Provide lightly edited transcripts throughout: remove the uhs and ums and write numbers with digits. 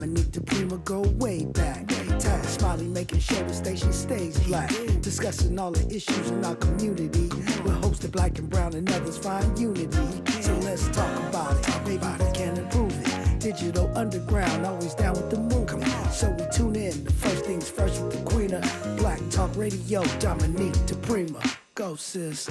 Dominique DiPrima go way back. Tag Smiley making sure the station stays black. Discussing all the issues in our community. We're hosted black and brown and others find unity. So let's talk about it. Maybe we can improve it. Digital underground, always down with the movement. So we tune in. The first things first with the queen of Black Talk Radio, Dominique DiPrima. Go sis.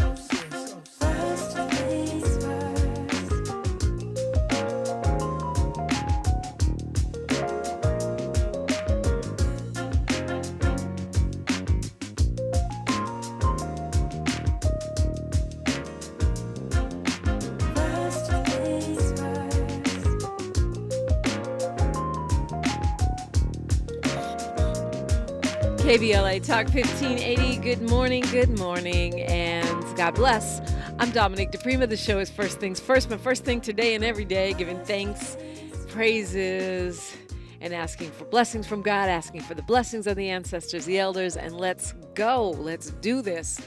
KBLA Talk 1580. Good morning, and God bless. I'm Dominique DiPrima. The show is First Things First, my first thing today and every day, giving thanks, praises, and asking for blessings from God, asking for the blessings of the ancestors, the elders, and let's go. Let's do this.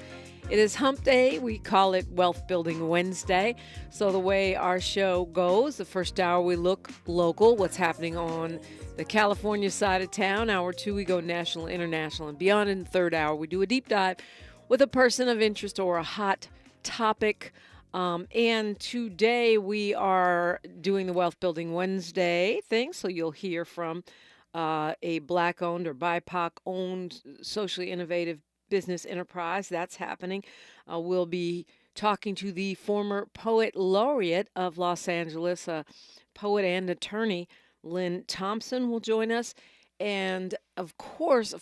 It is Hump Day. We call it Wealth Building Wednesday. So the way our show goes, the first hour we look local, what's happening on the California side of town. Hour 2, we go national, international, and beyond. In the third hour, we do a deep dive with a person of interest or a hot topic. And today we are doing the Wealth Building Wednesday thing. So you'll hear from a Black-owned or BIPOC-owned socially innovative business enterprise. That's happening. We'll be talking to the former poet laureate of Los Angeles, a poet and attorney, Lynn Thompson will join us. And of course,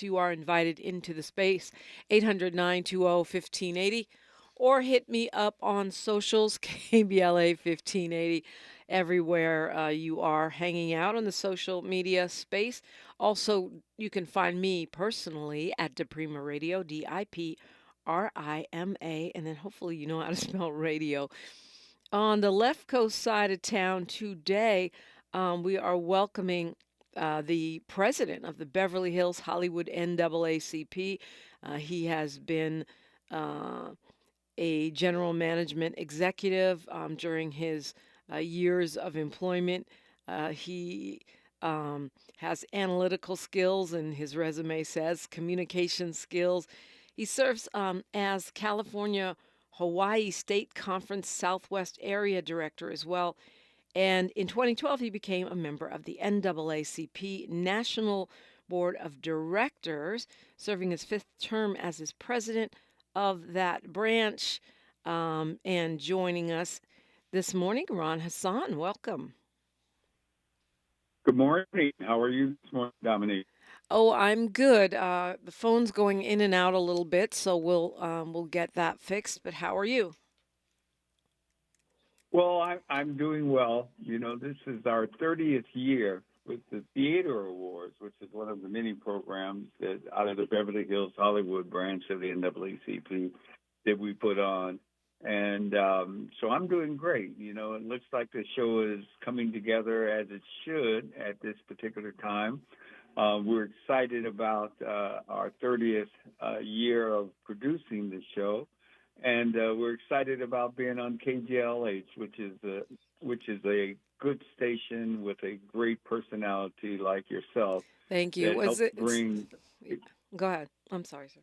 you are invited into the space, 800-920-1580, or hit me up on socials, KBLA 1580, everywhere you are hanging out on the social media space. Also, you can find me personally at DiPrima Radio, DIPRIMA, and then hopefully you know how to spell radio. On the left coast side of town today, we are welcoming the president of the Beverly Hills Hollywood NAACP. He has been a general management executive during his years of employment. He has analytical skills, and his resume says communication skills. He serves as California Hawaii State Conference Southwest Area Director as well. And in 2012, he became a member of the NAACP National Board of Directors, serving his 5th term as his president of that branch. And joining us this morning, Ron Hasson. Welcome. Good morning. How are you this morning, Dominique? Oh, I'm good. The phone's going in and out a little bit, so we'll get that fixed. But how are you? Well, I'm doing well. You know, this is our 30th year with the Theater Awards, which is one of the many programs that out of the Beverly Hills Hollywood branch of the NAACP that we put on. And so I'm doing great. You know, it looks like the show is coming together as it should at this particular time. We're excited about our 30th year of producing the show. And we're excited about being on KBLA, which is a good station with a great personality like yourself. Thank you. Go ahead. I'm sorry, sir.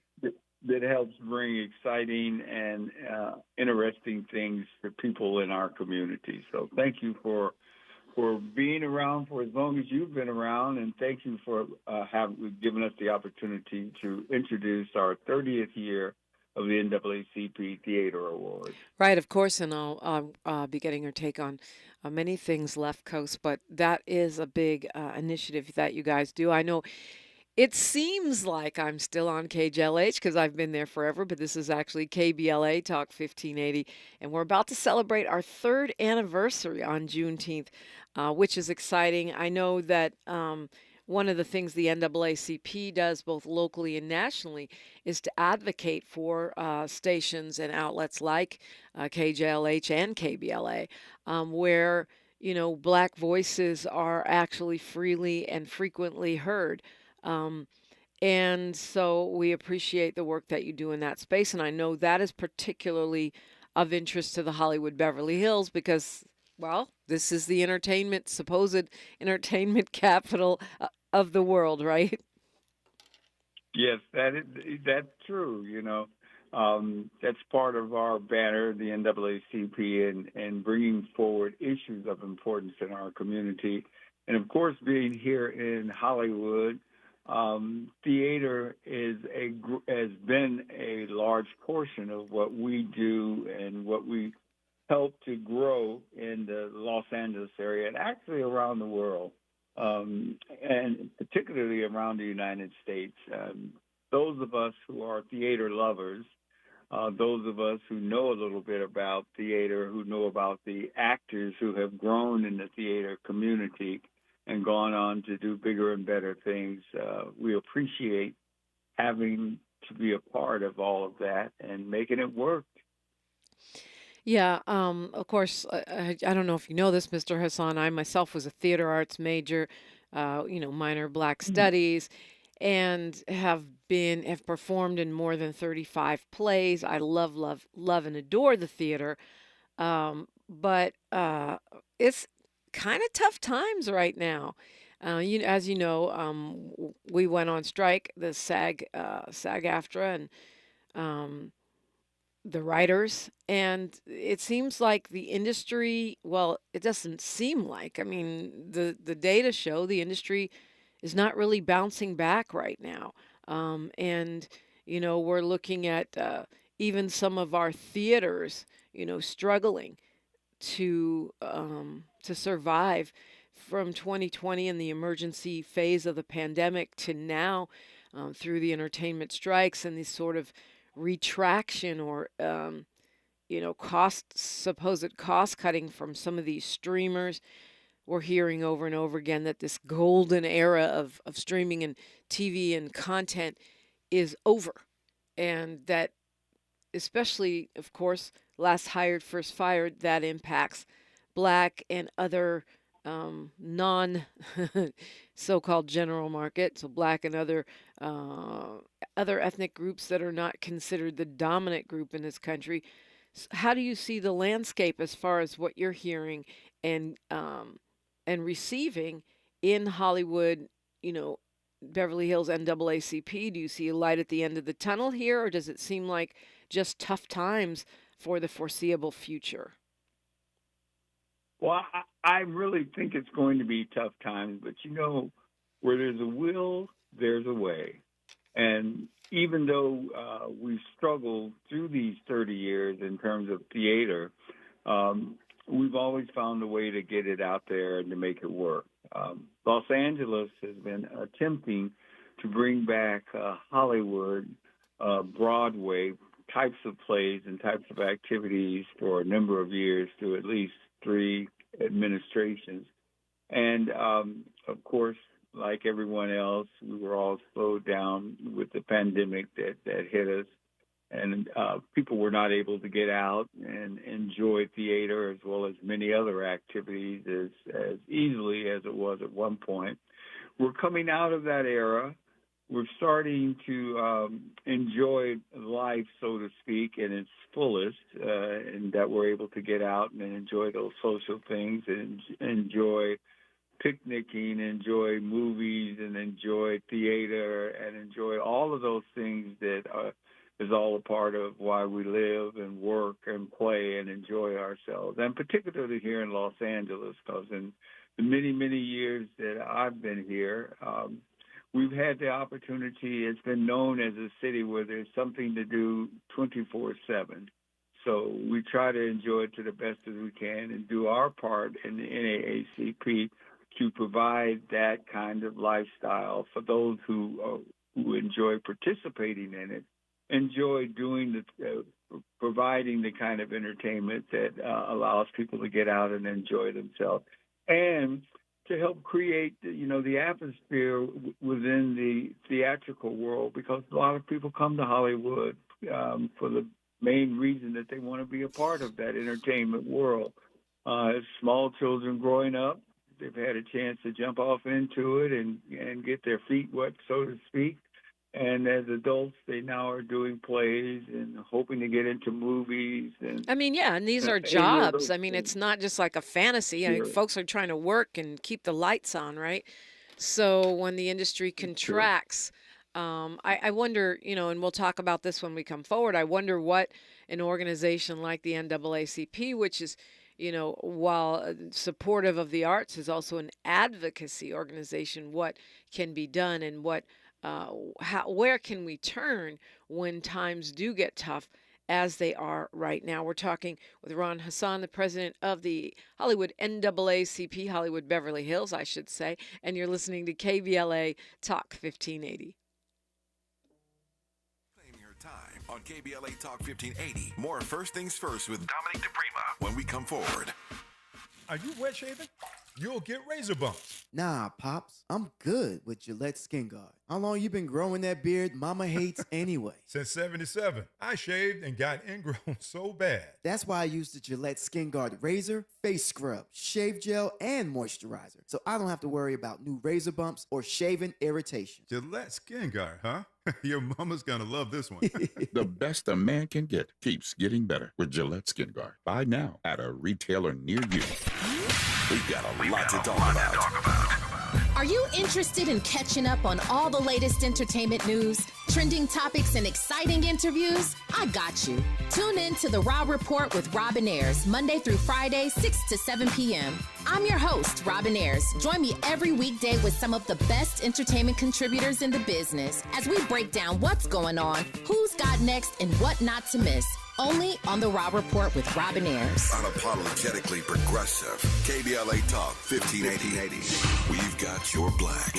That helps bring exciting and interesting things to people in our community. So thank you for being around for as long as you've been around, and thank you for giving us the opportunity to introduce our 30th year of the NAACP Theater Awards. Right, of course, and I'll be getting your take on many things left coast, but that is a big initiative that you guys do. I know it seems like I'm still on KJLH because I've been there forever, but this is actually KBLA Talk 1580, and we're about to celebrate our 3rd anniversary on Juneteenth, which is exciting. I know that one of the things the NAACP does both locally and nationally is to advocate for stations and outlets like KJLH and KBLA, where, you know, Black voices are actually freely and frequently heard. And so we appreciate the work that you do in that space. And I know that is particularly of interest to the Hollywood Beverly Hills because Well, this is the supposed entertainment capital of the world, right? Yes, that's true. That's part of our banner, the NAACP, and bringing forward issues of importance in our community. And of course, being here in Hollywood, theater has been a large portion of what we do and what we help to grow in the Los Angeles area and actually around the world, and particularly around the United States. Those of us who are theater lovers, those of us who know a little bit about theater, who know about the actors who have grown in the theater community and gone on to do bigger and better things, we appreciate having to be a part of all of that and making it work. Yeah, of course, I don't know if you know this, Mr. Hassan. I myself was a theater arts major, minor Black studies, and have performed in more than 35 plays. I love, love, love, and adore the theater. But it's kind of tough times right now. As you know, we went on strike, the SAG-AFTRA, and um, the writers, and it seems like the industry, well, it doesn't seem like, I mean, the data show the industry is not really bouncing back right now. And we're looking at even some of our theaters, struggling to survive from 2020 and the emergency phase of the pandemic to now, through the entertainment strikes and these sort of retraction or supposed cost cutting from some of these streamers. We're hearing over and over again that this golden era of streaming and TV and content is over, and that, especially, of course, last hired, first fired, that impacts Black and other non so called general market, so Black and other ethnic groups that are not considered the dominant group in this country. How do you see the landscape as far as what you're hearing and receiving in Hollywood, you know, Beverly Hills, NAACP? Do you see a light at the end of the tunnel here, or does it seem like just tough times for the foreseeable future? Well, I really think it's going to be tough times, but where there's a will, there's a way. And even though we've struggled through these 30 years in terms of theater, we've always found a way to get it out there and to make it work. Los Angeles has been attempting to bring back Hollywood, Broadway types of plays and types of activities for a number of years through at least three administrations. And of course, like everyone else, we were all slowed down with the pandemic that hit us. And people were not able to get out and enjoy theater as well as many other activities as easily as it was at one point. We're coming out of that era. We're starting to enjoy life, so to speak, in its fullest, and that we're able to get out and enjoy those social things and enjoy picnicking, enjoy movies, and enjoy theater, and enjoy all of those things that is all a part of why we live and work and play and enjoy ourselves, and particularly here in Los Angeles, because in the many, many years that I've been here, we've had the opportunity. It's been known as a city where there's something to do 24/7. So we try to enjoy it to the best as we can and do our part in the NAACP to provide that kind of lifestyle for those who enjoy participating in it, enjoy doing providing the kind of entertainment that allows people to get out and enjoy themselves, and to help create, the atmosphere within the theatrical world, because a lot of people come to Hollywood for the main reason that they want to be a part of that entertainment world. As small children growing up, they've had a chance to jump off into it and get their feet wet, so to speak. And as adults, they now are doing plays and hoping to get into movies. And I mean, yeah, and these are any of jobs. those I mean, things. it's not just like a fantasy. I mean, Sure. folks are trying to work and keep the lights on, right? So when the industry Sure. contracts, I wonder, and we'll talk about this when we come forward. I wonder what an organization like the NAACP, which is, while supportive of the arts, is also an advocacy organization, what can be done and where can we turn when times do get tough, as they are right now. We're talking with Ron Hasson, the president of the Hollywood NAACP, Hollywood Beverly Hills, I should say, and you're listening to KBLA Talk 1580. Claim your time on KBLA Talk 1580. More First Things First with Dominique DiPrima when we come forward. Are you wet shaving? You'll get razor bumps. Nah, Pops, I'm good with Gillette Skin Guard. How long you been growing that beard Mama hates anyway? Since 77, I shaved and got ingrown so bad. That's why I use the Gillette Skin Guard razor, face scrub, shave gel, and moisturizer, so I don't have to worry about new razor bumps or shaving irritation. Gillette Skin Guard, huh? Your mama's gonna love this one. The best a man can get keeps getting better with Gillette Skin Guard. Buy now at a retailer near you. We've got a lot to talk about. Are you interested in catching up on all the latest entertainment news, trending topics, and exciting interviews? I got you. Tune in to The Raw Report with Robin Ayers, Monday through Friday, 6 to 7 p.m. I'm your host, Robin Ayers. Join me every weekday with some of the best entertainment contributors in the business as we break down what's going on, who's got next, and what not to miss. Only on The Raw Report with Robin Ayers. Unapologetically progressive. KBLA Talk 1580. We've got your black.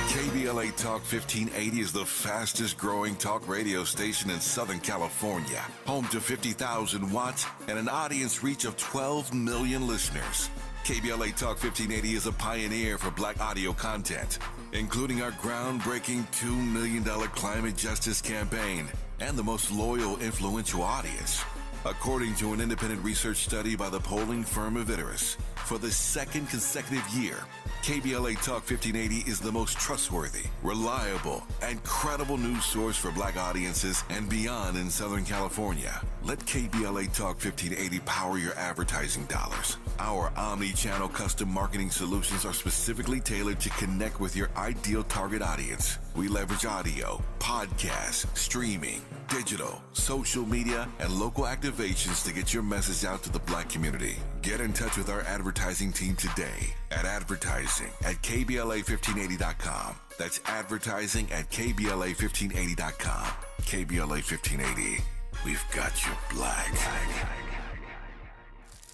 KBLA Talk 1580 is the fastest growing talk radio station in Southern California. Home to 50,000 watts and an audience reach of 12 million listeners. KBLA Talk 1580 is a pioneer for black audio content, including our groundbreaking $2 million climate justice campaign and the most loyal, influential audience. According to an independent research study by the polling firm Aviterus, for the second consecutive year, KBLA Talk 1580 is the most trustworthy, reliable, and credible news source for black audiences and beyond in Southern California. Let KBLA Talk 1580 power your advertising dollars. Our omni-channel custom marketing solutions are specifically tailored to connect with your ideal target audience. We leverage audio, podcasts, streaming, digital, social media, and local activations to get your message out to the black community. Get in touch with our advertising team today at advertising@kbla1580.com. That's advertising at kbla1580.com. KBLA 1580. We've got you black.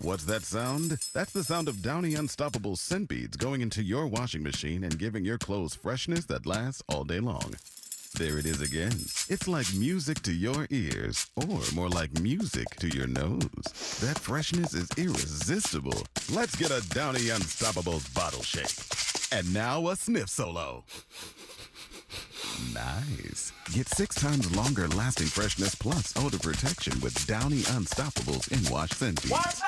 What's that sound? That's the sound of Downy Unstoppable scent beads going into your washing machine and giving your clothes freshness that lasts all day long. There it is again. It's like music to your ears, or more like music to your nose. That freshness is irresistible. Let's get a Downy Unstoppables bottle shake. And now a sniff solo. Nice. Get 6 times longer lasting freshness plus odor protection with Downy Unstoppables in wash scent beads.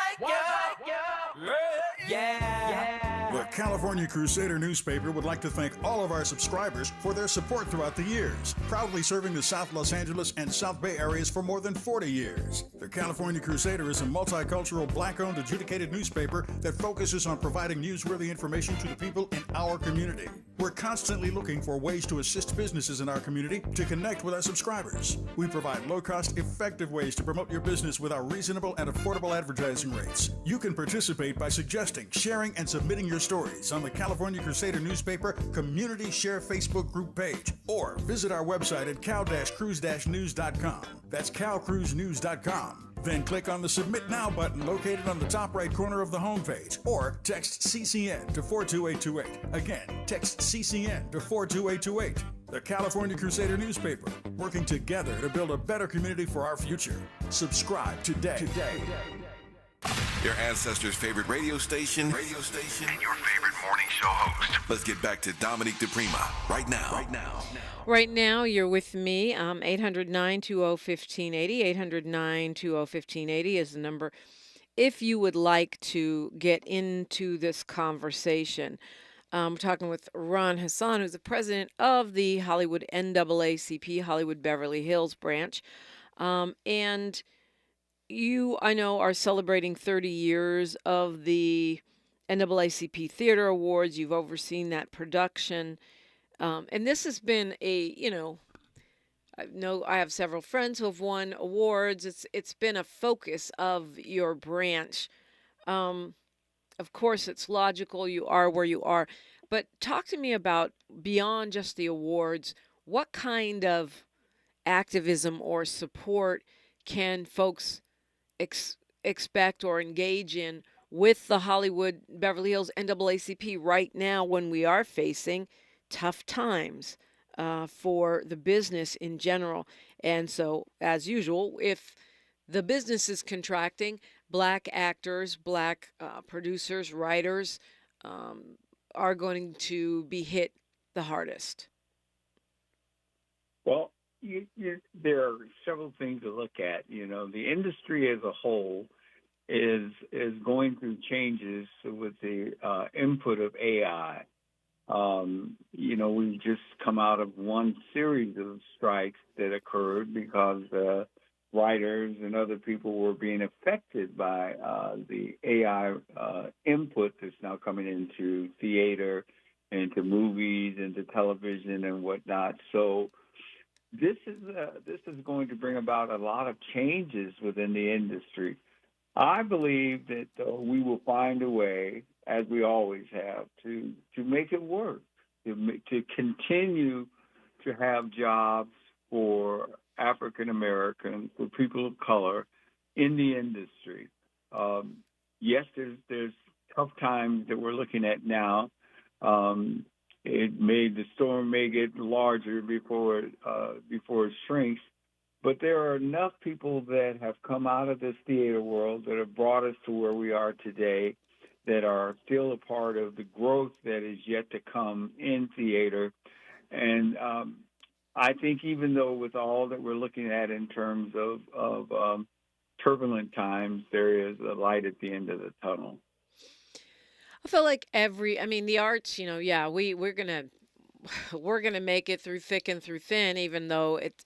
The California Crusader newspaper would like to thank all of our subscribers for their support throughout the years, proudly serving the South Los Angeles and South Bay areas for more than 40 years. The California Crusader is a multicultural, black-owned, adjudicated newspaper that focuses on providing newsworthy information to the people in our community. We're constantly looking for ways to assist businesses in our community to connect with our subscribers. We provide low-cost, effective ways to promote your business with our reasonable and affordable advertising rates. You can participate by suggesting, sharing, and submitting your stories on the California Crusader newspaper Community Share Facebook group page, or visit our website at cal-cruise-news.com. That's calcruisenews.com. Then click on the Submit Now button located on the top right corner of the homepage, or text CCN to 42828. Again, text CCN to 42828. The California Crusader newspaper, working together to build a better community for our future. Subscribe today. Your ancestors' favorite radio station, and your favorite morning show host. Let's get back to Dominique DiPrima right now. Right now, you're with me. 800-920-1580. 800-920-1580 is the number if you would like to get into this conversation, we're talking with Ron Hasson, who's the president of the Hollywood NAACP, Hollywood Beverly Hills branch. And you, I know, are celebrating 30 years of the NAACP Theater Awards. You've overseen that production. And this has been I know I have several friends who have won awards. It's been a focus of your branch. Um, of course, it's logical. You are where you are. But talk to me about beyond just the awards, what kind of activism or support can folks expect or engage in with the Hollywood Beverly Hills NAACP right now when we are facing tough times for the business in general. And so, as usual, if the business is contracting, Black actors, Black producers, writers are going to be hit the hardest. Well, there are several things to look at. The industry as a whole is going through changes with the input of AI. We've just come out of one series of strikes that occurred because writers and other people were being affected by the AI input that's now coming into theater, into movies, into television and whatnot. So this is going to bring about a lot of changes within the industry. I believe that we will find a way, as we always have, to make it work, to continue to have jobs for African Americans, for people of color in the industry. Yes, there's tough times that we're looking at now. The storm may get larger before it shrinks. But there are enough people that have come out of this theater world that have brought us to where we are today, that are still a part of the growth that is yet to come in theater. And I think even though with all that we're looking at in terms of turbulent times, there is a light at the end of the tunnel. I feel like the arts, we're gonna make it through thick and through thin, even though it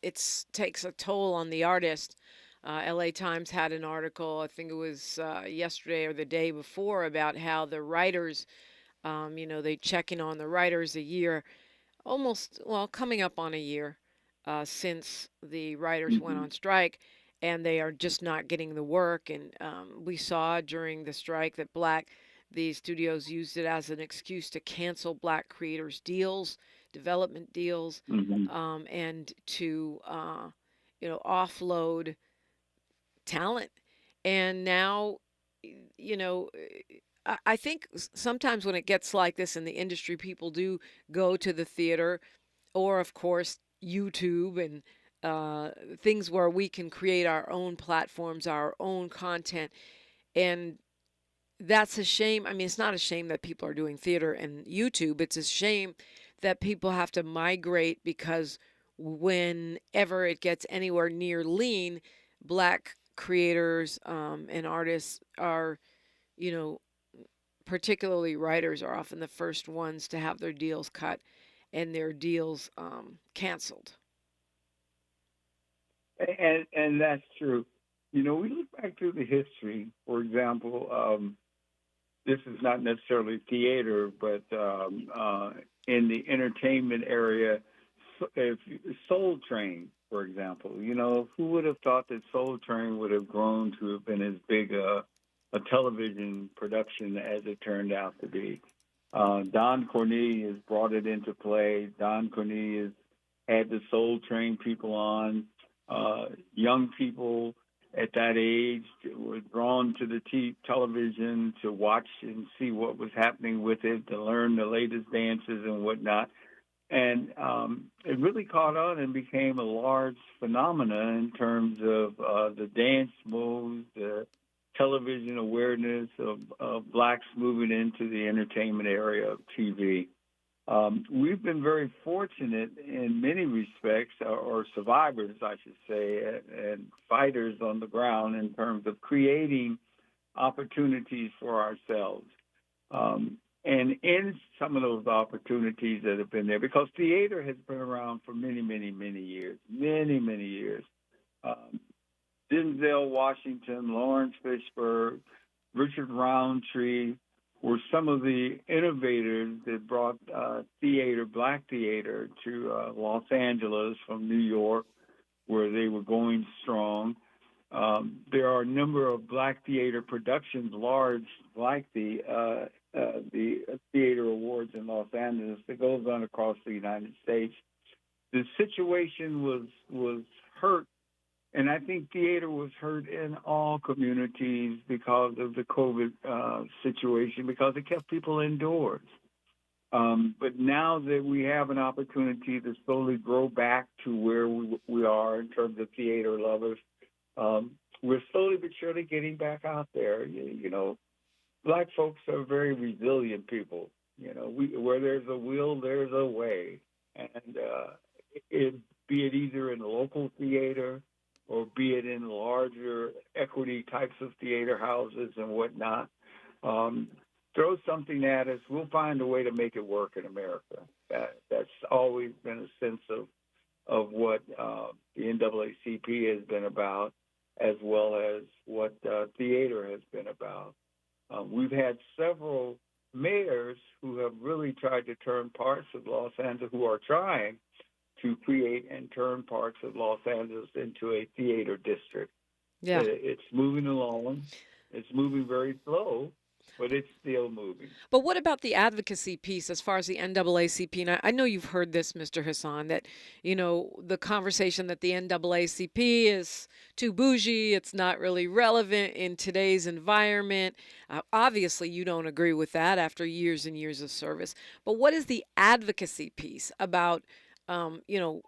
takes a toll on the artist. LA Times had an article, I think it was yesterday or the day before, about how the writers, they checking on the writers a year, coming up on a year since the writers went on strike, and they are just not getting the work. And we saw during the strike that the studios used it as an excuse to cancel Black creators' deals, development deals, and to offload talent. And now, I think sometimes when it gets like this in the industry, people do go to the theater, or of course YouTube and things where we can create our own platforms, our own content, and that's a shame. It's not a shame that people are doing theater and YouTube. It's a shame that people have to migrate, because whenever it gets anywhere near lean, Black creators and artists are, particularly writers, are often the first ones to have their deals cut and their deals canceled. And that's true. We look back through the history. For example, this is not necessarily theater, but in the entertainment area, if Soul Train, for example, who would have thought that Soul Train would have grown to have been as big a television production as it turned out to be? Don Cornelius brought it into play. Don Cornelius had the Soul Train people on. Young people at that age were drawn to the television to watch and see what was happening with it, to learn the latest dances and whatnot. And it really caught on and became a large phenomenon in terms of the dance moves, the television awareness of Blacks moving into the entertainment area of TV. We've been very fortunate in many respects, or survivors, I should say, and fighters on the ground in terms of creating opportunities for ourselves. And in some of those opportunities that have been there, because theater has been around for many, many, many years, many, many years. Denzel Washington, Lawrence Fishburne, Richard Roundtree were some of the innovators that brought theater, black theater, to Los Angeles from New York, where they were going strong. There are a number of black theater productions, large, like the Theater Awards in Los Angeles that goes on across the United States. The situation was hurt, and I think theater was hurt in all communities because of the COVID situation, because it kept people indoors. But now that we have an opportunity to slowly grow back to where we are in terms of theater lovers, we're slowly but surely getting back out there. You know, black folks are very resilient people. You know, where there's a will, there's a way. And be it either in local theater or be it in larger equity types of theater houses and whatnot, throw something at us, we'll find a way to make it work in America. That's always been a sense of what the NAACP has been about, as well as what theater has been about. We've had several mayors who have really tried to turn parts of Los Angeles, who are trying to create and turn parts of Los Angeles into a theater district. Yeah. It's moving along. It's moving very slow, but it's still moving. But what about the advocacy piece as far as the NAACP? And I know you've heard this, Mr. Hasson, that, you know, the conversation that the NAACP is too bougie, it's not really relevant in today's environment. Obviously, you don't agree with that after years and years of service. But what is the advocacy piece about, you know,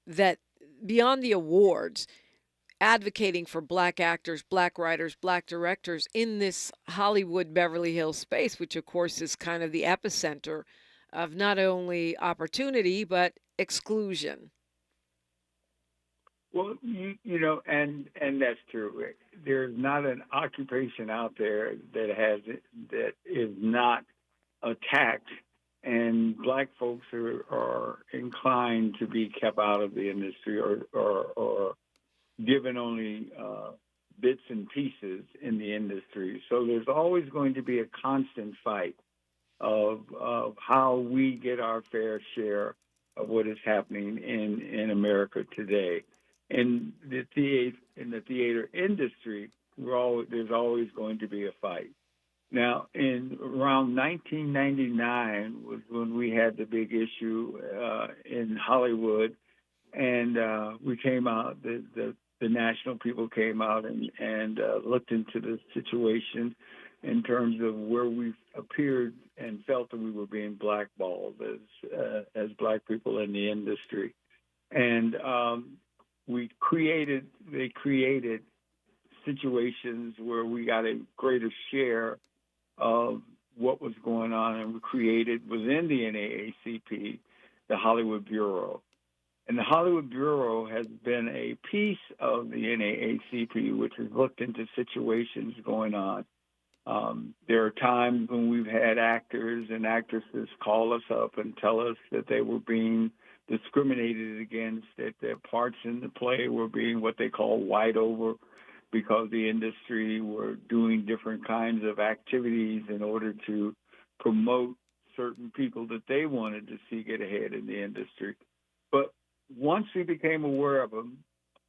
that beyond the awards, advocating for black actors, black writers, black directors in this Hollywood Beverly Hills space, which of course is kind of the epicenter of not only opportunity, but exclusion? Well, you know, and that's true. There's not an occupation out there that is not attacked, and black folks are inclined to be kept out of the industry or given only bits and pieces in the industry. So there's always going to be a constant fight of how we get our fair share of what is happening in America today. In the theater industry, there's always going to be a fight. Now, in around 1999 was when we had the big issue in Hollywood, and we came out. The national people came out and looked into the situation in terms of where we appeared and felt that we were being blackballed as black people in the industry, and they created situations where we got a greater share of what was going on, and we created within the NAACP the Hollywood Bureau. And the Hollywood Bureau has been a piece of the NAACP, which has looked into situations going on. There are times when we've had actors and actresses call us up and tell us that they were being discriminated against, that their parts in the play were being what they call white over, because the industry were doing different kinds of activities in order to promote certain people that they wanted to see get ahead in the industry. But once we became aware of them,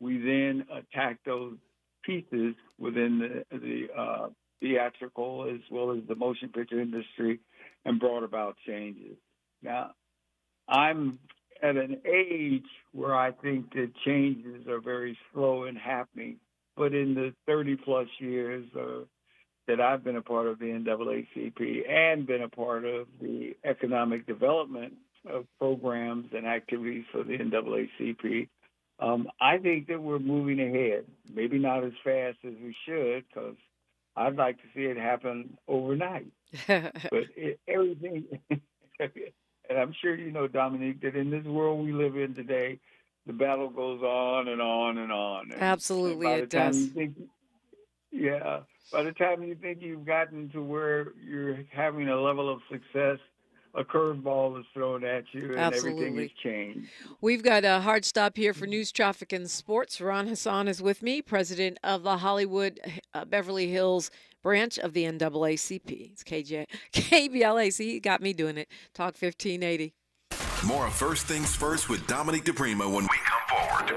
we then attacked those pieces within the theatrical as well as the motion picture industry and brought about changes. Now, I'm at an age where I think that changes are very slow in happening, but in the 30-plus years that I've been a part of the NAACP and been a part of the economic development of programs and activities for the NAACP, I think that we're moving ahead. Maybe not as fast as we should, because I'd like to see it happen overnight. But everything, and I'm sure you know, Dominique, that in this world we live in today, the battle goes on and on and on. Absolutely, and by it does. Yeah. by the time you think you've gotten to where you're having a level of success, a curveball is thrown at you and everything has changed. We've got a hard stop here for news, traffic, and sports. Ron Hasson is with me, president of the Hollywood Beverly Hills branch of the NAACP. It's KBLA. See, he got me doing it. Talk 1580. More of First Things First with Dominique DiPrima when we come forward.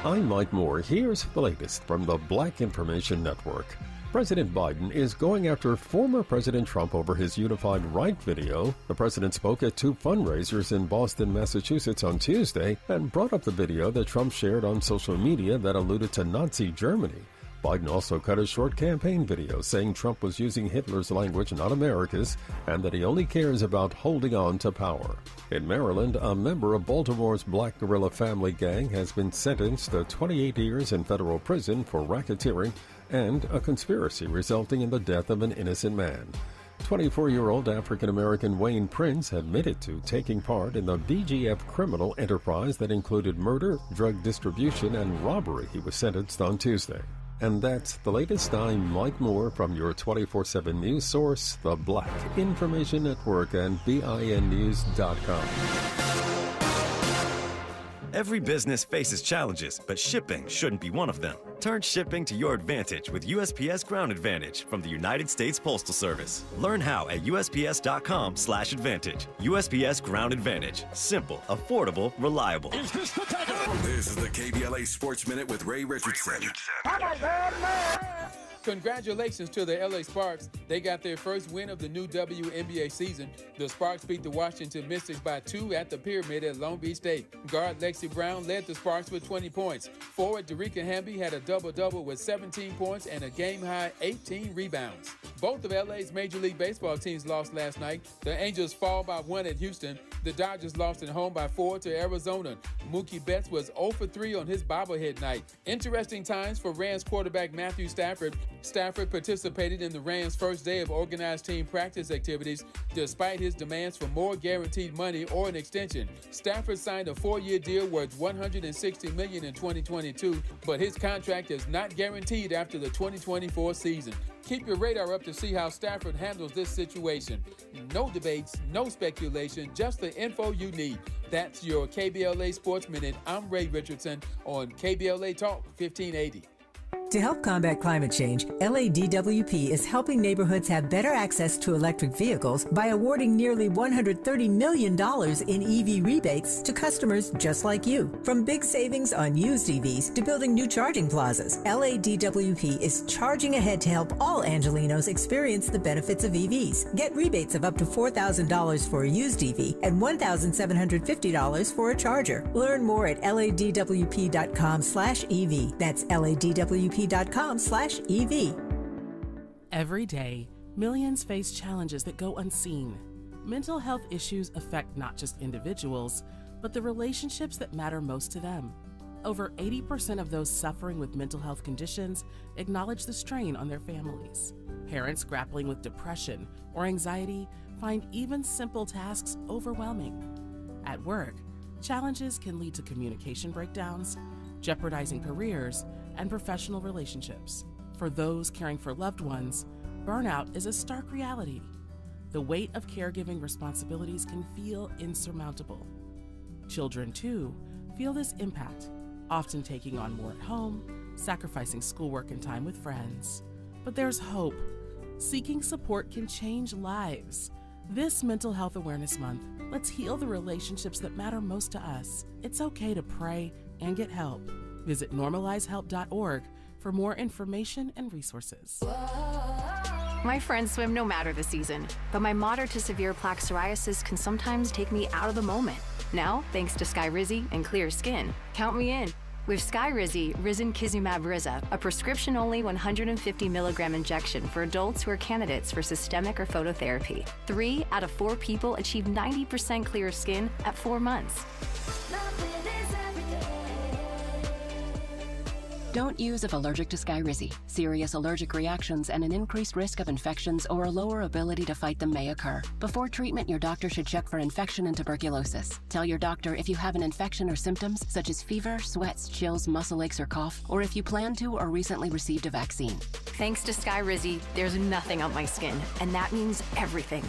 I'm Mike Moore. Here's the latest from the Black Information Network. President Biden is going after former President Trump over his Unified Right video. The president spoke at 2 fundraisers in Boston, Massachusetts on Tuesday and brought up the video that Trump shared on social media that alluded to Nazi Germany. Biden also cut a short campaign video saying Trump was using Hitler's language, not America's, and that he only cares about holding on to power. In Maryland, a member of Baltimore's Black Guerrilla Family Gang has been sentenced to 28 years in federal prison for racketeering and a conspiracy resulting in the death of an innocent man. 24-year-old African-American Wayne Prince admitted to taking part in the BGF criminal enterprise that included murder, drug distribution, and robbery. He was sentenced on Tuesday. And that's the latest. I'm Mike Moore from your 24/7 news source, the Black Information Network, and BINnews.com. Every business faces challenges, but shipping shouldn't be one of them. Turn shipping to your advantage with USPS Ground Advantage from the United States Postal Service. Learn how at USPS.com/advantage. USPS Ground Advantage. Simple, affordable, reliable. This is the KBLA Sports Minute with Ray Richardson. Congratulations to the LA Sparks. They got their first win of the new WNBA season. The Sparks beat the Washington Mystics by 2 at the Pyramid at Long Beach State. Guard Lexi Brown led the Sparks with 20 points. Forward Dereka Hamby had a double-double with 17 points and a game-high 18 rebounds. Both of LA's Major League Baseball teams lost last night. The Angels fall by 1 at Houston. The Dodgers lost at home by 4 to Arizona. Mookie Betts was 0 for 3 on his bobblehead night. Interesting times for Rams quarterback Matthew Stafford. Stafford participated in the Rams' first day of organized team practice activities despite his demands for more guaranteed money or an extension. Stafford signed a 4-year deal worth $160 million in 2022, but his contract is not guaranteed after the 2024 season. Keep your radar up to see how Stafford handles this situation. No debates, no speculation, just the info you need. That's your KBLA Sports Minute. I'm Ray Richardson on KBLA Talk 1580. To help combat climate change, LADWP is helping neighborhoods have better access to electric vehicles by awarding nearly $130 million in EV rebates to customers just like you. From big savings on used EVs to building new charging plazas, LADWP is charging ahead to help all Angelinos experience the benefits of EVs. Get rebates of up to $4,000 for a used EV and $1,750 for a charger. Learn more at ladwp.com/EV. That's ladwp.com/EV. Every day, millions face challenges that go unseen. Mental health issues affect not just individuals, but the relationships that matter most to them. Over 80% of those suffering with mental health conditions acknowledge the strain on their families. Parents grappling with depression or anxiety find even simple tasks overwhelming. At work, challenges can lead to communication breakdowns, jeopardizing careers and professional relationships. For those caring for loved ones, burnout is a stark reality. The weight of caregiving responsibilities can feel insurmountable. Children, too, feel this impact, often taking on more at home, sacrificing schoolwork and time with friends. But there's hope. Seeking support can change lives. This Mental Health Awareness Month, let's heal the relationships that matter most to us. It's okay to pray and get help. Visit normalizehelp.org for more information and resources. My friends swim no matter the season, but my moderate to severe plaque psoriasis can sometimes take me out of the moment. Now, thanks to Skyrizi and clear skin, count me in. With Skyrizi, Risankizumab Riza, a prescription-only 150 milligram injection for adults who are candidates for systemic or phototherapy. 3 out of 4 people achieve 90% clear skin at 4 months. Don't use if allergic to Skyrizi. Serious allergic reactions and an increased risk of infections or a lower ability to fight them may occur. Before treatment, your doctor should check for infection and tuberculosis. Tell your doctor if you have an infection or symptoms such as fever, sweats, chills, muscle aches, or cough, or if you plan to or recently received a vaccine. Thanks to Skyrizi, there's nothing on my skin, and that means everything.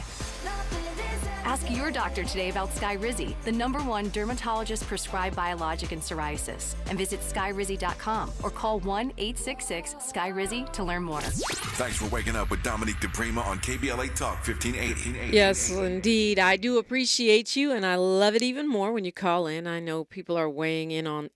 Ask your doctor today about Skyrizi, the #1 dermatologist prescribed biologic in psoriasis, and visit skyrizi.com or call 1-866-SKYRIZI to learn more. Thanks for waking up with Dominique DiPrima on KBLA Talk 1580. Yes, indeed. I do appreciate you, and I love it even more when you call in. I know people are weighing in on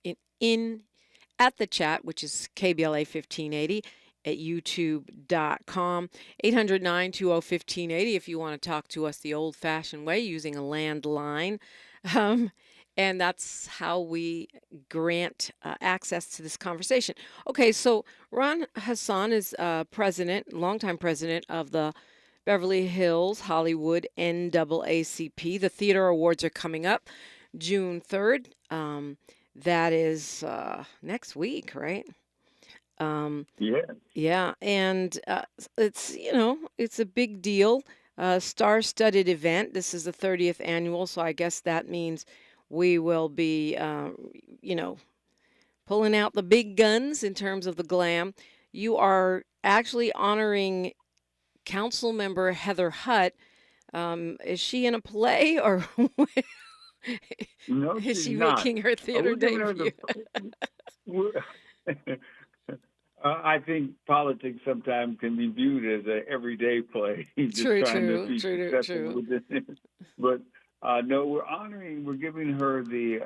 at the chat, which is KBLA 1580 at youtube.com. 800-920-1580 if you want to talk to us the old-fashioned way using a landline. And that's how we grant access to this conversation. Okay, so Ron Hasson is longtime president of the Beverly Hills Hollywood NAACP. The Theater Awards are coming up June 3rd. That is next week, right? Yeah, and it's a big deal, star-studded event. This is the 30th annual, so I guess that means we will be pulling out the big guns in terms of the glam. You are actually honoring council member Heather Hutt. Is she in a play, or No, is she not. making her theater We're giving her debut? I think politics sometimes can be viewed as an everyday play. Just True. trying to be successful within it. But no, we're giving her the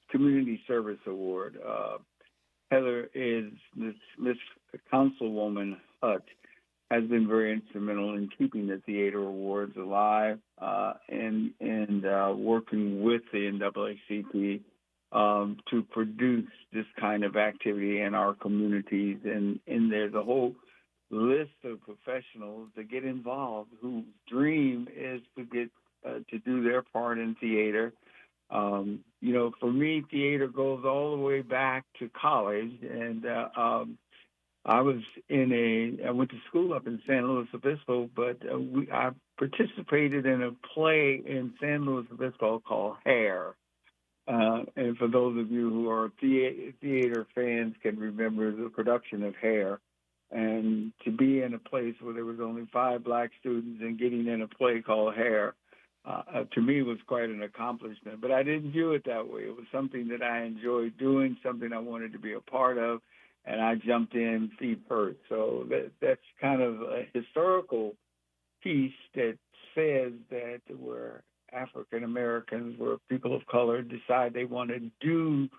Community Service Award. Heather is Miss Councilwoman Hutt has been very instrumental in keeping the Theater Awards alive and working with the NAACP to produce this kind of activity in our communities. And there's a whole list of professionals that get involved whose dream is to get to do their part in theater. For me, theater goes all the way back to college. And I went to school up in San Luis Obispo, but I participated in a play in San Luis Obispo called Hair. And for those of you who are theater fans can remember the production of Hair. And to be in a place where there was only 5 black students and getting in a play called Hair, to me was quite an accomplishment. But I didn't view it that way. It was something that I enjoyed doing, something I wanted to be a part of, and I jumped in feet first. So that's kind of a historical piece that says that we're African Americans, where people of color decide they want to do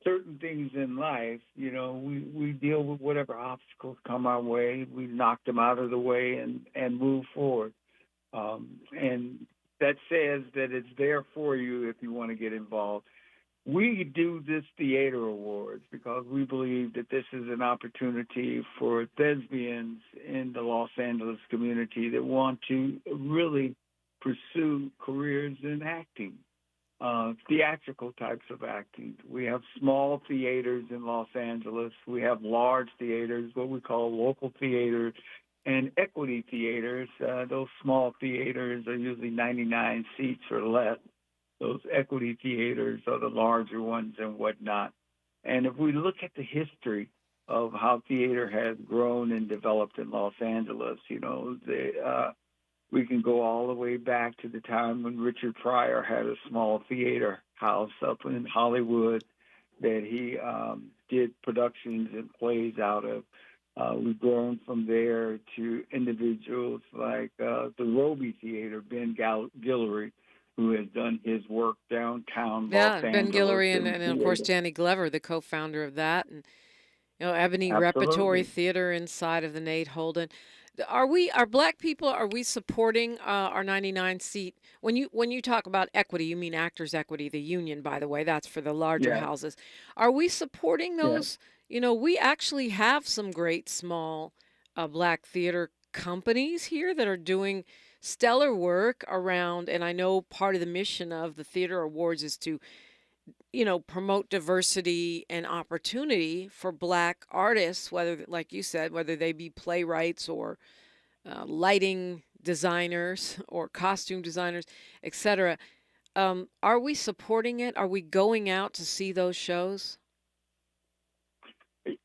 certain things in life. We deal with whatever obstacles come our way. We knock them out of the way and move forward. And that says that it's there for you if you want to get involved. We do this Theater Awards because we believe that this is an opportunity for thespians in the Los Angeles community that want to really pursue careers in acting, theatrical types of acting. We have small theaters in Los Angeles. We have large theaters, what we call local theaters, and equity theaters. Those small theaters are usually 99 seats or less. Those equity theaters are the larger ones and whatnot. And if we look at the history of how theater has grown and developed in Los Angeles, we can go all the way back to the time when Richard Pryor had a small theater house up in Hollywood that he did productions and plays out of. We've grown from there to individuals like the Roby Theater, Ben Guillory, who has done his work downtown Los Angeles. Ben Guillory and of course Danny Glover, the co-founder of that, and Ebony Repertory Theater inside of the Nate Holden. Are black people, are we supporting our 99 seat? When you talk about equity, you mean Actors Equity, the union, by the way. That's for the larger houses. Are we supporting those? Yeah. We actually have some great small black theater companies here that are doing stellar work around, and I know part of the mission of the Theater Awards is to promote diversity and opportunity for Black artists, whether, like you said, whether they be playwrights or lighting designers or costume designers, etc. Are we supporting it? Are we going out to see those shows?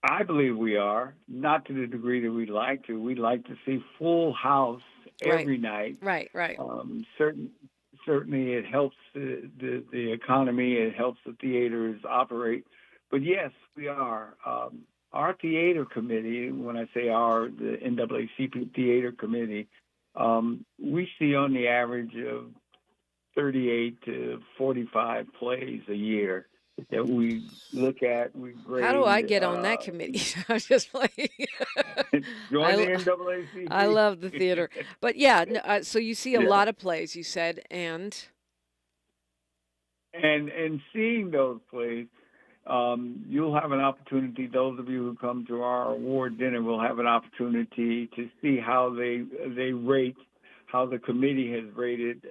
I believe we are, not to the degree that we'd like to. We'd like to see full house every night. Right. Certainly, it helps the economy. It helps the theaters operate. But yes, we are. Our theater committee, when I say our, the NAACP Theater Committee, we see on the average of 38 to 45 plays a year that we look at. We grade. How do I get on that committee? I'm just playing. Join the NAACP. I love the theater. But yeah, so you see a lot of plays, you said, and seeing those plays, you'll have an opportunity. Those of you who come to our award dinner will have an opportunity to see how they rate, how the committee has rated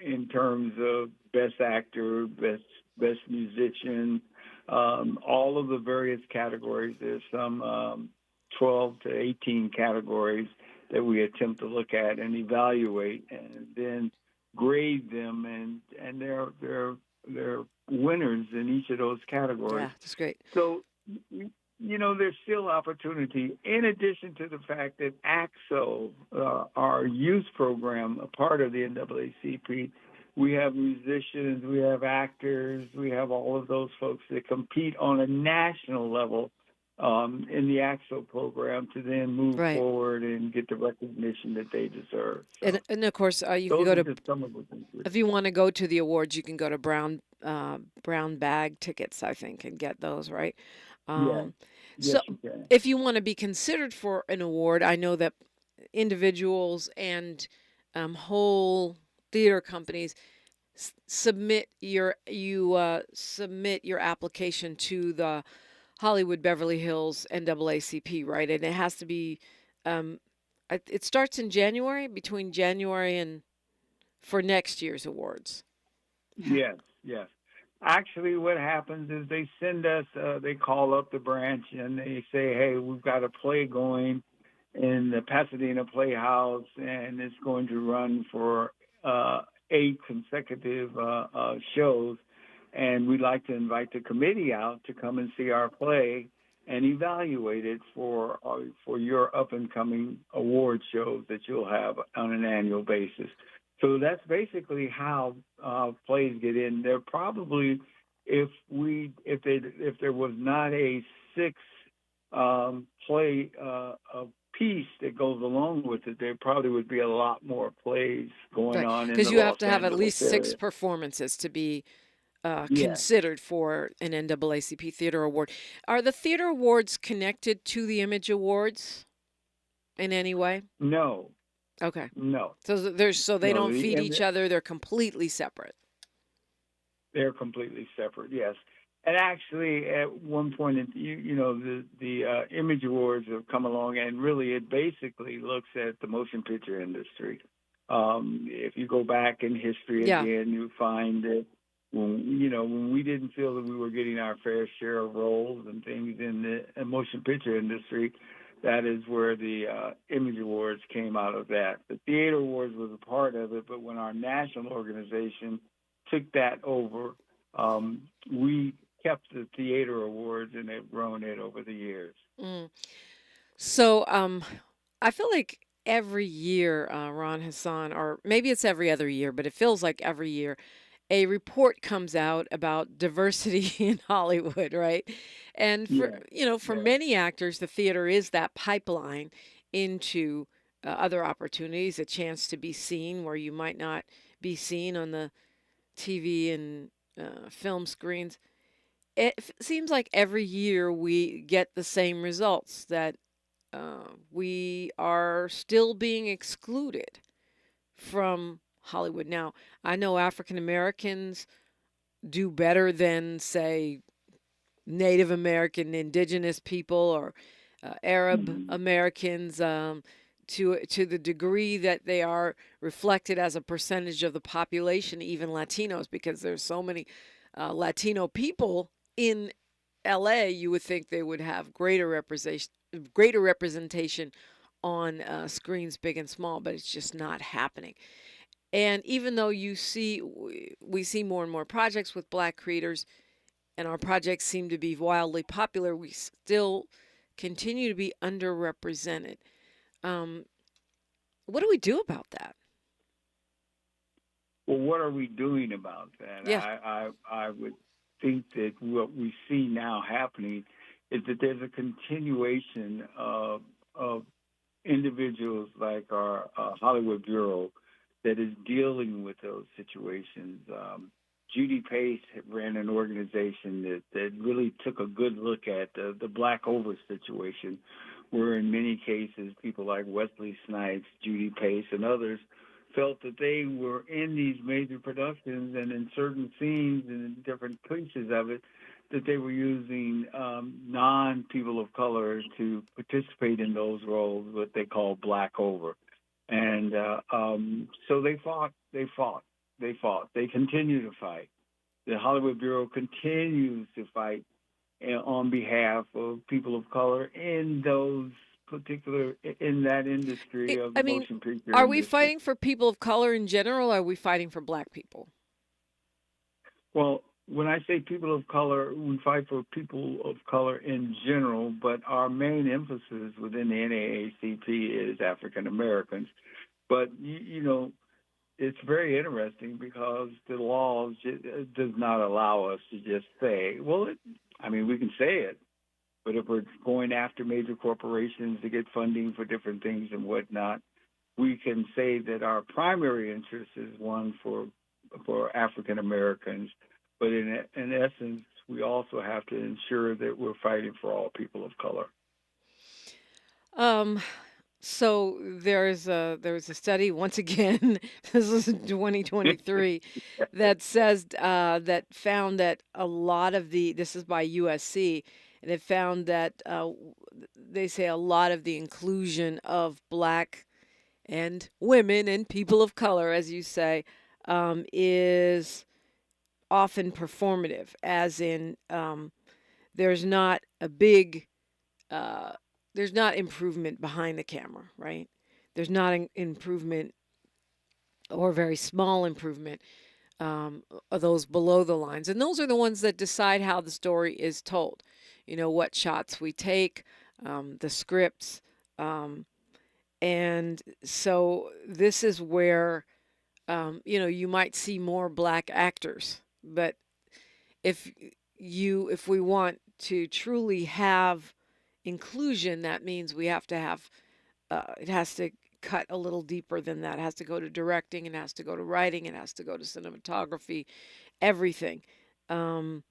in terms of best actor, best musician, all of the various categories. There's some 12 to 18 categories that we attempt to look at and evaluate, and then grade them, and they're winners in each of those categories. Yeah, that's great. So, there's still opportunity. In addition to the fact that AXO, our youth program, a part of the NAACP, we have musicians, we have actors, we have all of those folks that compete on a national level in the AXO program to then move forward and get the recognition that they deserve. So and of course, you can go to, if you want to go to the awards, you can go to Brown Bag tickets, I think, and get those, right? Yes, so you can. If you want to be considered for an award, I know that individuals and whole theater companies submit your application to the Hollywood Beverly Hills NAACP, right? And it has to be it starts in January, between January and for next year's awards. Yes. Actually, what happens is they send us, they call up the branch and they say, hey, we've got a play going in the Pasadena Playhouse, and it's going to run for 8 consecutive shows, and we'd like to invite the committee out to come and see our play and evaluate it for your up-and-coming award shows that you'll have on an annual basis. So that's basically how plays get in. There probably, if there was not a 6 play piece that goes along with it, there probably would be a lot more plays going on. Because you have to have at least 6 performances to be considered for an NAACP Theater Award. Are the Theater Awards connected to the Image Awards in any way? No. Okay. No. So they don't feed each other. They're completely separate. They're completely separate. Yes. And actually, at one point, the Image Awards have come along, and really, it basically looks at the motion picture industry. If you go back in history again, you find that when we didn't feel that we were getting our fair share of roles and things in the motion picture industry, that is where the Image Awards came out of that. The Theater Awards was a part of it, but when our national organization took that over, we kept the Theater Awards, and they've grown it over the years. So I feel like every year, Ron Hasson, or maybe it's every other year, but it feels like every year, a report comes out about diversity in Hollywood, right? And for many actors, the theater is that pipeline into other opportunities, a chance to be seen where you might not be seen on the TV and film screens. It seems like every year we get the same results, that we are still being excluded from Hollywood. Now, I know African Americans do better than, say, Native American, indigenous people, or Arab Americans, to the degree that they are reflected as a percentage of the population, even Latinos, because there's so many Latino people in LA, you would think they would have greater representation on screens big and small, but it's just not happening. And even though we see more and more projects with Black creators, and our projects seem to be wildly popular, we still continue to be underrepresented. What do we do about that? Well, what are we doing about that? Yeah. I would think that what we see now happening is that there's a continuation of individuals like our Hollywood Bureau that is dealing with those situations. Judy Pace ran an organization that really took a good look at the Black Over situation, where in many cases people like Wesley Snipes, Judy Pace, and others felt that they were in these major productions and in certain scenes and in different pieces of it, that they were using non-people of color to participate in those roles, what they call Black Over. And so they fought. They continue to fight. The Hollywood Bureau continues to fight on behalf of people of color in that industry of the motion picture Are we industry. fighting for people of color in general, or are we fighting for Black people? Well, when I say people of color, we fight for people of color in general, but our main emphasis within the NAACP is African Americans. But, it's very interesting because the law does not allow us to just say, we can say it, but if we're going after major corporations to get funding for different things and whatnot, we can say that our primary interest is one for African Americans, but in essence, we also have to ensure that we're fighting for all people of color. So there's a study, once again, this is 2023, that says that found that a lot of this is by USC, and it found that they say a lot of the inclusion of Black and women and people of color, as you say, is often performative, as in there's not improvement behind the camera, right? There's not an improvement or very small improvement of those below the lines. And those are the ones that decide how the story is told. What shots we take, the scripts. And so this is where, you might see more Black actors. But if we want to truly have inclusion, that means we have to have, it has to cut a little deeper than that. It has to go to directing, it has to go to writing, it has to go to cinematography, everything. And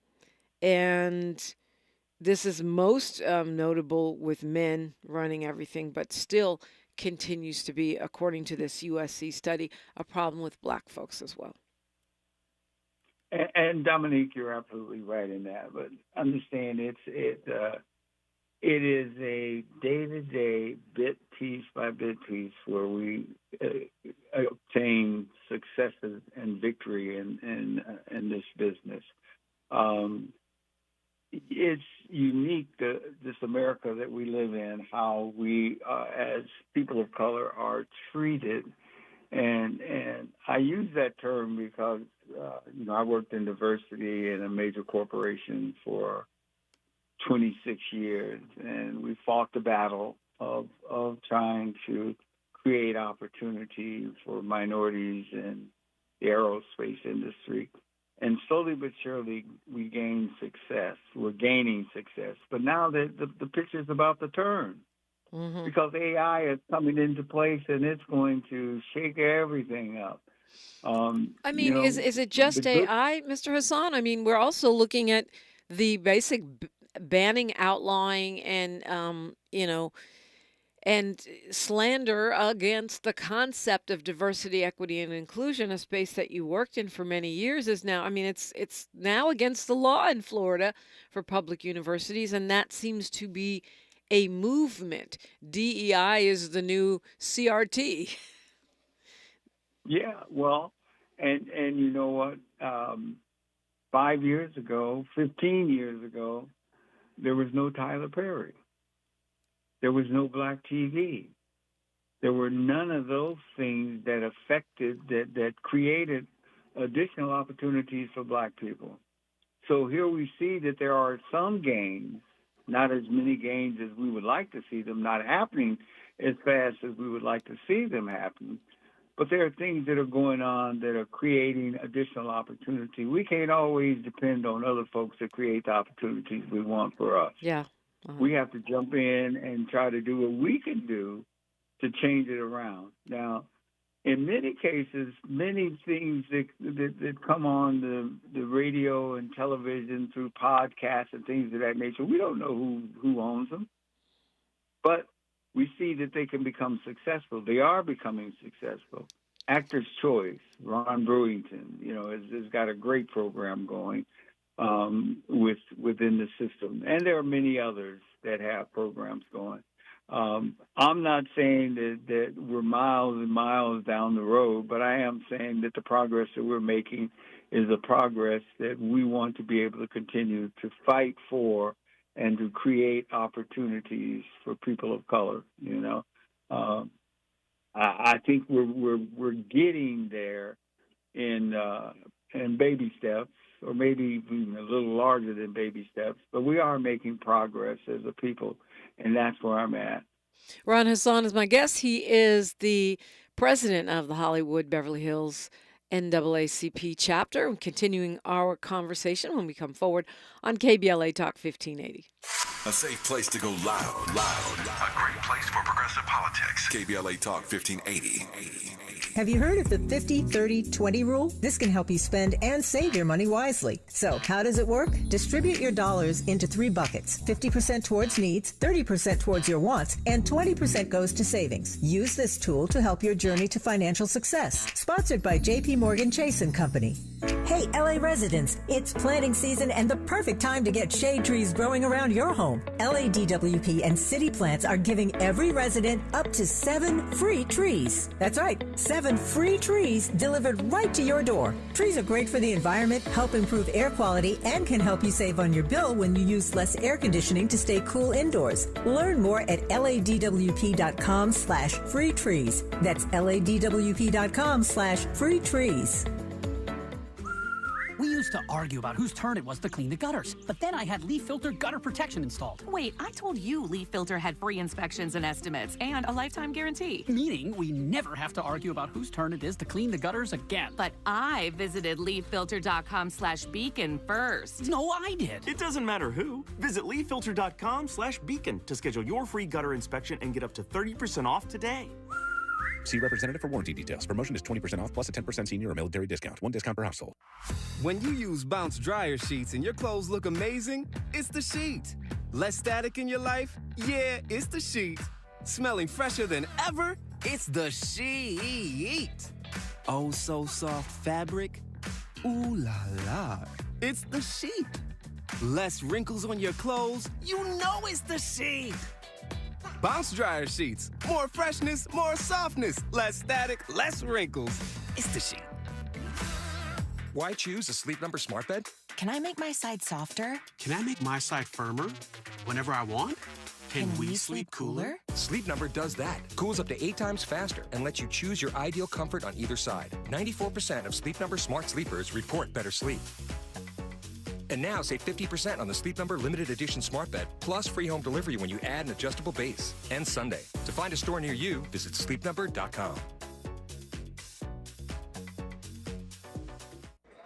this is most notable with men running everything, but still continues to be, according to this USC study, a problem with Black folks as well. And Dominique, you're absolutely right in that. But understand, it is a day-to-day, bit by bit piece, where we obtain successes and victory in this business. It's unique, this America that we live in, how we, as people of color, are treated. And I use that term because, I worked in diversity in a major corporation for 26 years, and we fought the battle of trying to create opportunity for minorities in the aerospace industry. And slowly but surely, we gained success. We're gaining success. But now the picture's about to turn, because AI is coming into place, and it's going to shake everything up. Is it just AI, Mr. Hasson? We're also looking at the basic banning, outlawing, and and slander against the concept of diversity, equity, and inclusion, a space that you worked in for many years, is now, it's now against the law in Florida for public universities, and that seems to be a movement. DEI is the new CRT. Yeah, well, and you know what? 5 years ago, 15 years ago, there was no Tyler Perry. There was no black TV. There were none of those things that affected, that created additional opportunities for black people. So here we see that there are some gains, not as many gains as we would like to see them, not happening as fast as we would like to see them happen. But there are things that are going on that are creating additional opportunity. We can't always depend on other folks to create the opportunities we want for us. Yeah. We have to jump in and try to do what we can do to change it around. Now, in many cases, many things that come on the radio and television through podcasts and things of that nature, we don't know who owns them. But we see that they can become successful. They are becoming successful. Actors' Choice, Ron Brewington, has got a great program going within the system. And there are many others that have programs going. I'm not saying that we're miles and miles down the road, but I am saying that the progress that we're making is a progress that we want to be able to continue to fight for and to create opportunities for people of color. I think we're getting there in baby steps, or maybe even a little larger than baby steps, but we are making progress as a people, and that's where I'm at. Ron Hasson is my guest. He is the president of the Hollywood Beverly Hills NAACP chapter. We're continuing our conversation when we come forward on KBLA Talk 1580. A safe place to go loud. A great place for progressive politics. KBLA Talk 1580. Have you heard of the 50-30-20 rule? This can help you spend and save your money wisely. So how does it work? Distribute your dollars into 3 buckets. 50% towards needs, 30% towards your wants, and 20% goes to savings. Use this tool to help your journey to financial success. Sponsored by J.P. Morgan Chase & Company. Hey, LA residents, it's planting season and the perfect time to get shade trees growing around your home. LADWP and City Plants are giving every resident up to 7 free trees. That's right, 7 free trees delivered right to your door. Trees are great for the environment, help improve air quality, and can help you save on your bill when you use less air conditioning to stay cool indoors. Learn more at ladwp.com/free trees. That's ladwp.com/free trees. We used to argue about whose turn it was to clean the gutters, but then I had leaf filter gutter protection installed. Wait, I told you Leaf Filter had free inspections and estimates and a lifetime guarantee. Meaning we never have to argue about whose turn it is to clean the gutters again. But I visited leaffilter.com/beacon first. No, I did. It doesn't matter who. Visit leaffilter.com/beacon to schedule your free gutter inspection and get up to 30% off today. See representative for warranty details. Promotion is 20% off plus a 10% senior or military discount. 1 discount per household. When you use Bounce dryer sheets and your clothes look amazing, it's the sheet. Less static in your life? Yeah, it's the sheet. Smelling fresher than ever? It's the sheet. Oh, so soft fabric? Ooh la la. It's the sheet. Less wrinkles on your clothes? You know it's the sheet. Bounce dryer sheets. More freshness, more softness. Less static, less wrinkles. It's the sheet. Why choose a Sleep Number smart bed? Can I make my side softer? Can I make my side firmer whenever I want? Can we sleep cooler? Sleep Number does that. Cools up to 8 times faster and lets you choose your ideal comfort on either side. 94% of Sleep Number smart sleepers report better sleep. And now save 50% on the Sleep Number limited edition smart bed, plus free home delivery when you add an adjustable base. And Sunday. To find a store near you, visit sleepnumber.com.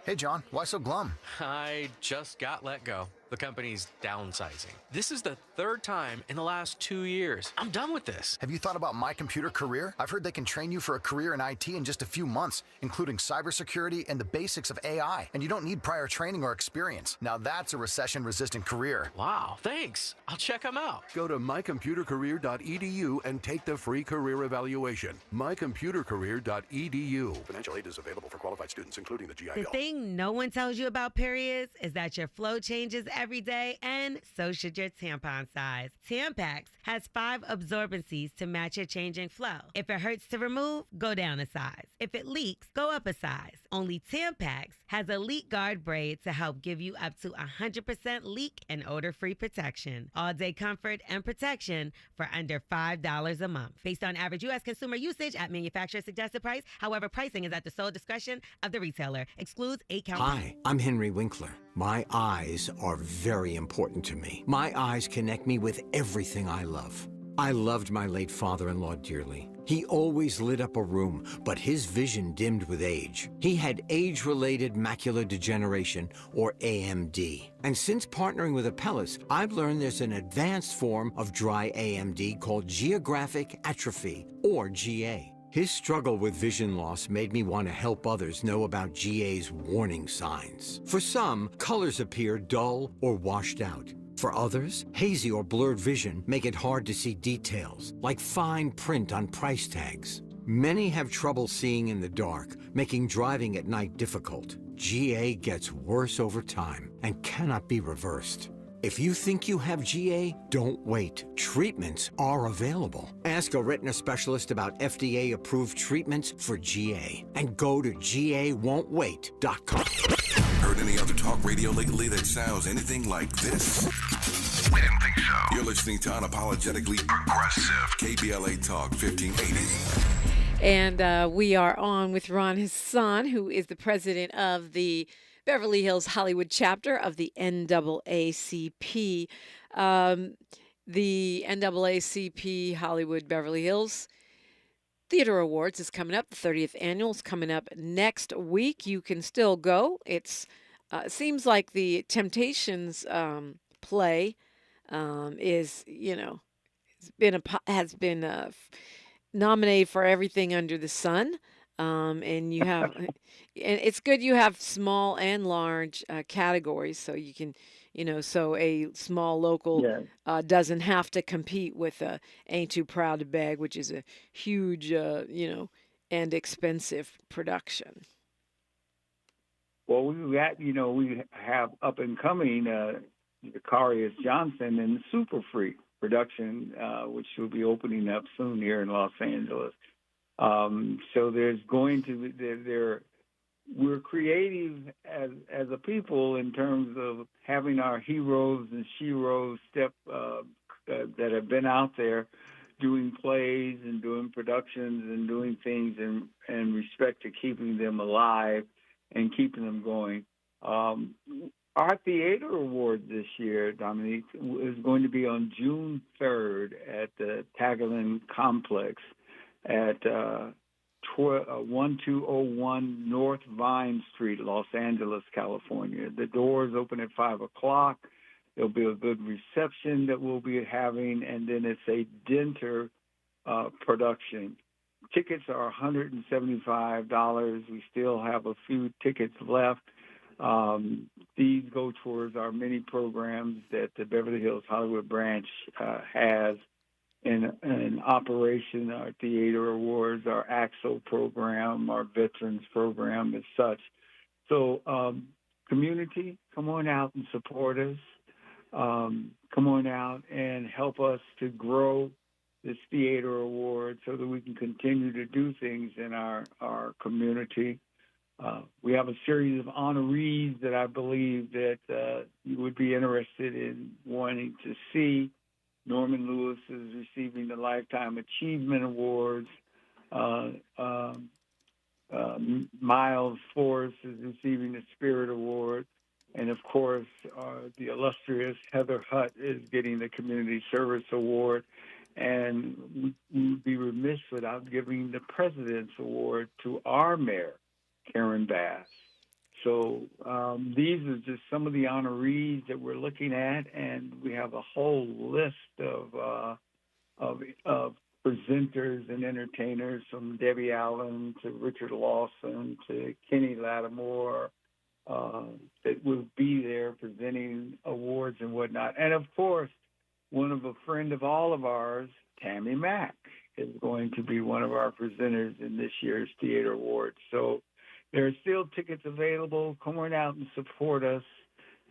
Hey, John, why so glum? I just got let go. The company's downsizing. This is the 3rd time in the last 2 years. I'm done with this. Have you thought about My Computer Career? I've heard they can train you for a career in IT in just a few months, including cybersecurity and the basics of AI. And you don't need prior training or experience. Now that's a recession-resistant career. Wow, thanks. I'll check them out. Go to mycomputercareer.edu and take the free career evaluation. mycomputercareer.edu. Financial aid is available for qualified students, including the GI Bill. The thing no one tells you about parents there is that your flow changes every day, and so should your tampon size. Tampax has 5 absorbencies to match your changing flow. If it hurts to remove, go down a size. If it leaks, go up a size. Only Tampax has a leak guard braid to help give you up to 100% leak and odor-free protection. All-day comfort and protection for under $5 a month. Based on average U.S. consumer usage at manufacturer suggested price. However, pricing is at the sole discretion of the retailer. Excludes 8-count. Hi, I'm Henry Winkler. My eyes are very important to me. My eyes connect me with everything I love. I loved my late father-in-law dearly. He always lit up a room, but his vision dimmed with age. He had age-related macular degeneration, or AMD. And since partnering with Apellis, I've learned there's an advanced form of dry AMD called geographic atrophy, or GA. His struggle with vision loss made me want to help others know about GA's warning signs. For some, colors appear dull or washed out. For others, hazy or blurred vision make it hard to see details, like fine print on price tags. Many have trouble seeing in the dark, making driving at night difficult. GA gets worse over time and cannot be reversed. If you think you have GA, don't wait. Treatments are available. Ask a retina specialist about FDA-approved treatments for GA and go to GAWon'tWait.com. Heard any other talk radio lately that sounds anything like this? We didn't think so. You're listening to Unapologetically Progressive, KBLA Talk 1580. And we are on with Ron Hasson, who is the president of the Beverly Hills Hollywood chapter of the NAACP. The NAACP Hollywood Beverly Hills Theater Awards is coming up. The 30th annual is coming up next week. You can still go. It seems like the Temptations play is, has been nominated for everything under the sun. And you have, and it's good you have small and large categories, so you can, so a small local doesn't have to compete with Ain't Too Proud to Beg, which is a huge, and expensive production. Well, we have up and coming Vicarious Johnson and Super Freak production, which will be opening up soon here in Los Angeles. So there's going to be we're creative as a people in terms of having our heroes and sheroes that have been out there doing plays and doing productions and doing things in respect to keeping them alive and keeping them going. Our theater award this year, Dominique, is going to be on June 3rd at the Tagalin Complex at 1201 North Vine Street, Los Angeles, California. The doors open at 5 o'clock. There'll be a good reception that we'll be having, and then it's a dinner production. Tickets are $175. We still have a few tickets left. These go towards our many programs that the Beverly Hills Hollywood branch has in operation, our theater awards, our AXO program, our veterans program, and such. So, community, come on out and support us. Come on out and help us to grow this theater award so that we can continue to do things in our community. We have a series of honorees that I believe that you would be interested in wanting to see. Norman Lewis is receiving the Lifetime Achievement Awards. Miles Forrest is receiving the Spirit Award. And, of course, the illustrious Heather Hutt is getting the Community Service Award. And we would be remiss without giving the President's Award to our mayor, Karen Bass. So these are just some of the honorees that we're looking at, and we have a whole list of presenters and entertainers, from Debbie Allen to Richard Lawson to Kenny Lattimore, that will be there presenting awards and whatnot. And, of course, one of a friend of all of ours, Tammy Mack, is going to be one of our presenters in this year's Theater Awards. So There are still tickets available. Come on out and support us.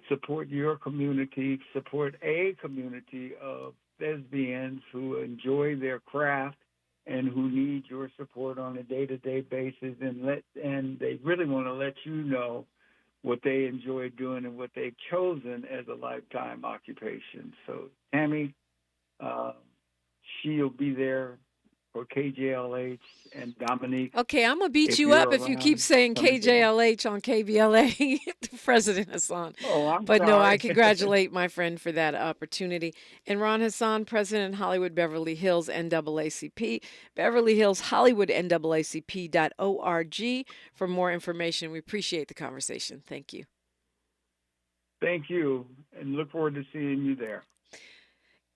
Support your community. Support a community of thespians who enjoy their craft and who need your support on a day-to-day basis, and they really want to let you know what they enjoy doing and what they've chosen as a lifetime occupation. So Tammy, she'll be there for KJLH and Dominique. Okay, I'm going to beat you up if you keep saying KJLH on KBLA, President Hasson. Oh, I'm But sorry. no, I congratulate my friend for that opportunity. And Ron Hasson, President, Hollywood Beverly Hills NAACP, Beverly Hills Hollywood NAACP.org for more information. We appreciate the conversation. Thank you. Thank you, and look forward to seeing you there.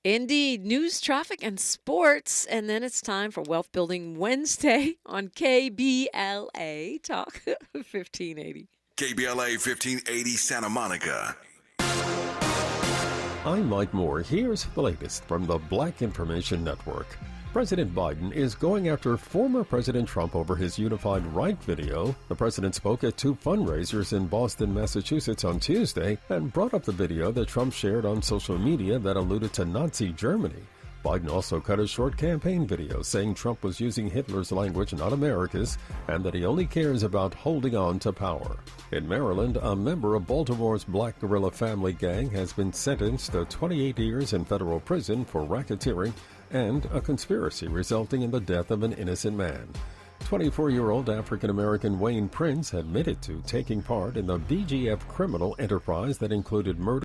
Indeed. News, traffic, and sports. And then it's time for Wealth Building Wednesday on KBLA Talk 1580. KBLA 1580 Santa Monica. I'm Mike Moore. Here's the latest from the Black Information Network. President Biden is going after former President Trump over his Unified Right video. The president spoke at two fundraisers in Boston, Massachusetts on Tuesday and brought up the video that Trump shared on social media that alluded to Nazi Germany. Biden also cut a short campaign video saying Trump was using Hitler's language, not America's, and that he only cares about holding on to power. In Maryland, a member of Baltimore's Black Guerrilla Family Gang has been sentenced to 28 years in federal prison for racketeering and a conspiracy resulting in the death of an innocent man. 24-year-old African-American Wayne Prince admitted to taking part in the BGF criminal enterprise that included murder